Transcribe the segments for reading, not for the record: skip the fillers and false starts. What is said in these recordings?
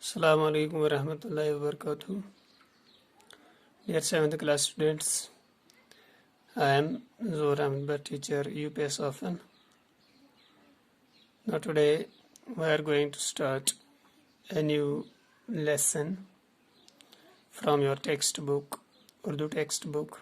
Assalamu alaikum warahmatullahi wabarakatuh. Dear 7th class students, I am Zohar Ahmed Bhatt, teacher UPS Often. Now today we are going to start a new lesson from your textbook, Urdu textbook.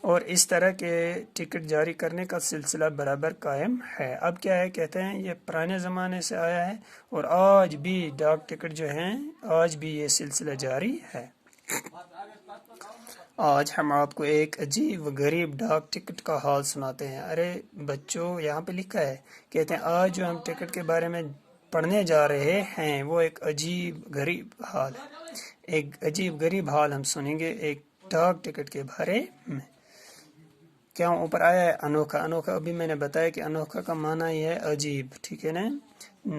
اور اس طرح کے ticket جاری کرنے کا سلسلہ برابر قائم ہے۔ اب کیا ہے، کہتے ہیں یہ پرانے زمانے سے آیا ہے اور آج بھی ڈاک ٹکٹ جو ہیں آج بھی یہ سلسلہ جاری ہے۔ آج ہم آپ کو ایک عجیب و غریب ڈاک ٹکٹ کا حال سناتے ہیں۔ ارے بچوں، یہاں پہ لکھا ہے، کہتے ہیں آج جو ہم ٹکٹ کے بارے میں پڑھنے جا رہے ہیں وہ ایک عجیب غریب حال ہے۔ ایک عجیب غریب حال ہم سنیں گے ایک ڈاک ٹکٹ کے بارے میں۔ کیا اوپر آیا ہے انوکھا؟ انوکھا ابھی میں نے بتایا کہ انوکھا کا معنی یہ ہے عجیب، ٹھیک ہے نا،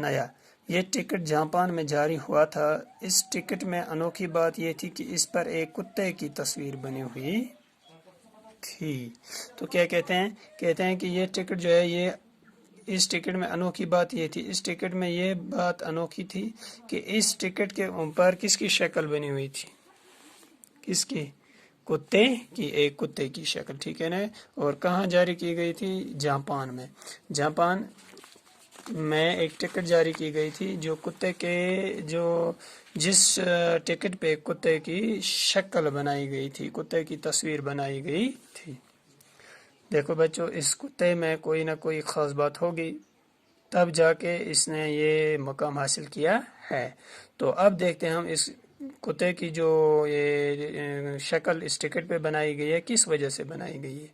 نیا۔ یہ ٹکٹ جاپان میں جاری ہوا تھا۔ اس ٹکٹ میں انوکھی بات یہ تھی کہ اس پر ایک کتے کی تصویر بنی ہوئی تھی۔ تو کیا کہتے ہیں، کہتے ہیں کہ یہ ٹکٹ جو ہے، یہ اس ٹکٹ میں انوکھی بات یہ تھی، اس ٹکٹ میں یہ بات انوکھی تھی کہ اس ٹکٹ کے اوپر کس کی شکل بنی ہوئی تھی؟ کس کی؟ کتے کی، ایک کتے کی شکل، ٹھیک ہے نا۔ اور کہاں جاری کی گئی تھی؟ جاپان میں۔ جاپان میں ایک ٹکٹ جاری کی گئی تھی جو کتے کے، جو جس ٹکٹ پہ کتے کی شکل بنائی گئی تھی، کتے کی تصویر بنائی گئی تھی۔ دیکھو بچوں، اس کتے میں کوئی نہ کوئی خاص بات ہوگی، تب جا کے اس نے یہ مقام حاصل کیا ہے۔ تو اب دیکھتے ہیں ہم اس کتے کی جو یہ شکل اس ٹکٹ پہ بنائی گئی ہے کس وجہ سے بنائی گئی ہے،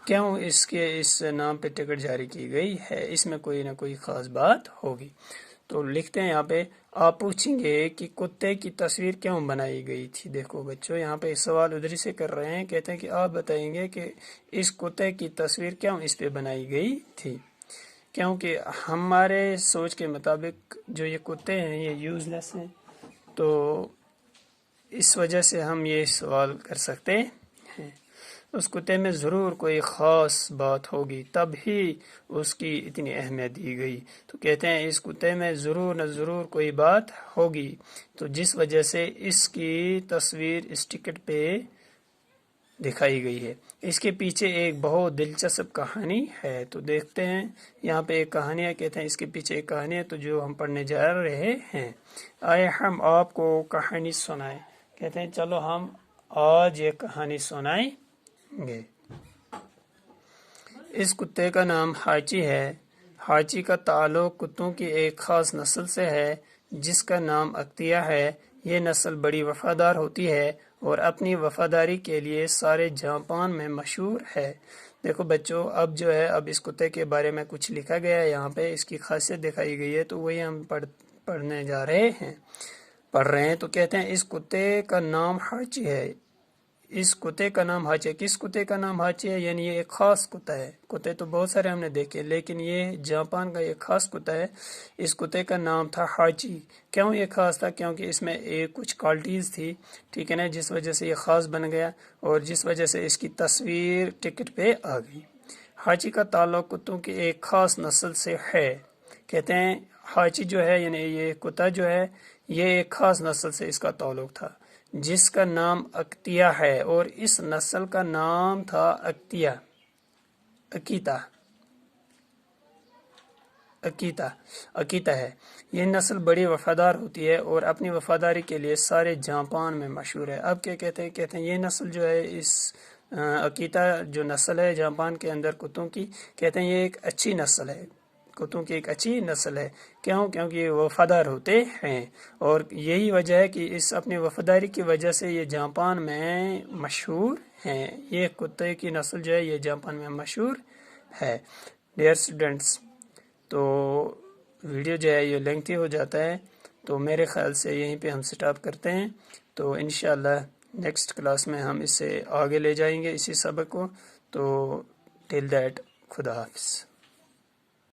کیوں اس کے اس نام پہ ٹکٹ جاری کی گئی ہے، اس میں کوئی نہ کوئی خاص بات ہوگی۔ تو لکھتے ہیں یہاں پہ، آپ پوچھیں گے کہ کتے کی تصویر کیوں بنائی گئی تھی۔ دیکھو بچوں، یہاں پہ سوال ادھر سے کر رہے ہیں، کہتے ہیں کہ آپ بتائیں گے کہ اس کتے کی تصویر کیوں اس پہ بنائی گئی تھی۔ کیونکہ ہمارے سوچ کے مطابق جو یہ کتے ہیں یہ یوز لیس ہیں، تو اس وجہ سے ہم یہ سوال کر سکتے ہیں۔ اس کتے میں ضرور کوئی خاص بات ہوگی، تب ہی اس کی اتنی اہمیت دی گئی۔ تو کہتے ہیں اس کتے میں ضرور نہ ضرور کوئی بات ہوگی، تو جس وجہ سے اس کی تصویر اس ٹکٹ پہ دکھائی گئی ہے۔ اس کے پیچھے ایک بہت دلچسپ کہانی ہے، تو دیکھتے ہیں یہاں پہ ایک کہانی ہے، کہتے ہیں اس کے پیچھے ایک کہانی ہے، تو جو ہم پڑھنے جا رہے ہیں، آئے ہم آپ کو کہانی سنائیں۔ کہتے ہیں چلو ہم آج یہ کہانی سنائیں گے۔ اس کتے کا نام ہاچی ہے۔ ہاچی کا تعلق کتوں کی ایک خاص نسل سے ہے جس کا نام اکتیا ہے۔ یہ نسل بڑی وفادار ہوتی ہے اور اپنی وفاداری کے لیے سارے جاپان میں مشہور ہے۔ دیکھو بچوں، اب جو ہے، اب اس کتے کے بارے میں کچھ لکھا گیا ہے یہاں پہ، اس کی خاصیت دکھائی گئی ہے، تو وہی ہم پڑھنے جا رہے ہیں، پڑھ رہے ہیں۔ تو کہتے ہیں اس کتے کا نام ہاچی ہے۔ اس کتے کا نام ہاچی ہے۔ کس کتے کا نام ہاچی ہے؟ یعنی یہ ایک خاص کتا ہے۔ کتے تو بہت سارے ہم نے دیکھے، لیکن یہ جاپان کا ایک خاص کتا ہے۔ اس کتے کا نام تھا ہاچی۔ کیوں یہ خاص تھا؟ کیونکہ اس میں ایک کچھ کوالٹیز تھی، ٹھیک ہے نا، جس وجہ سے یہ خاص بن گیا اور جس وجہ سے اس کی تصویر ٹکٹ پہ آ گئی۔ ہاچی کا تعلق کتوں کی ایک خاص نسل سے ہے۔ کہتے ہیں ہاچی جو ہے، یعنی یہ کتا جو ہے، یہ ایک خاص نسل سے اس کا تعلق تھا جس کا نام اکتیا ہے، اور اس نسل کا نام تھا اکیتا۔ اکیتا ہے۔ یہ نسل بڑی وفادار ہوتی ہے اور اپنی وفاداری کے لیے سارے جاپان میں مشہور ہے۔ اب کیا کہتے ہیں؟ کہتے ہیں یہ نسل جو ہے، اس اکیتا جو نسل ہے جاپان کے اندر کتوں کی، کہتے ہیں یہ ایک اچھی نسل ہے، کتوں کی ایک اچھی نسل ہے۔ کیوں؟ کیونکہ یہ وفادار ہوتے ہیں، اور یہی وجہ ہے کہ اس اپنی وفاداری کی وجہ سے یہ جاپان میں مشہور ہیں۔ یہ کتے کی نسل جو ہے یہ جاپان میں مشہور ہے۔ ڈیئر اسٹوڈنٹس، تو ویڈیو جو ہے یہ لینگتھی ہو جاتا ہے، تو میرے خیال سے یہیں پہ ہم سٹاپ کرتے ہیں۔ تو انشاءاللہ نیکسٹ کلاس میں ہم اسے آگے لے جائیں گے اسی سبق کو۔ تو ٹل دیٹ، خدا حافظ۔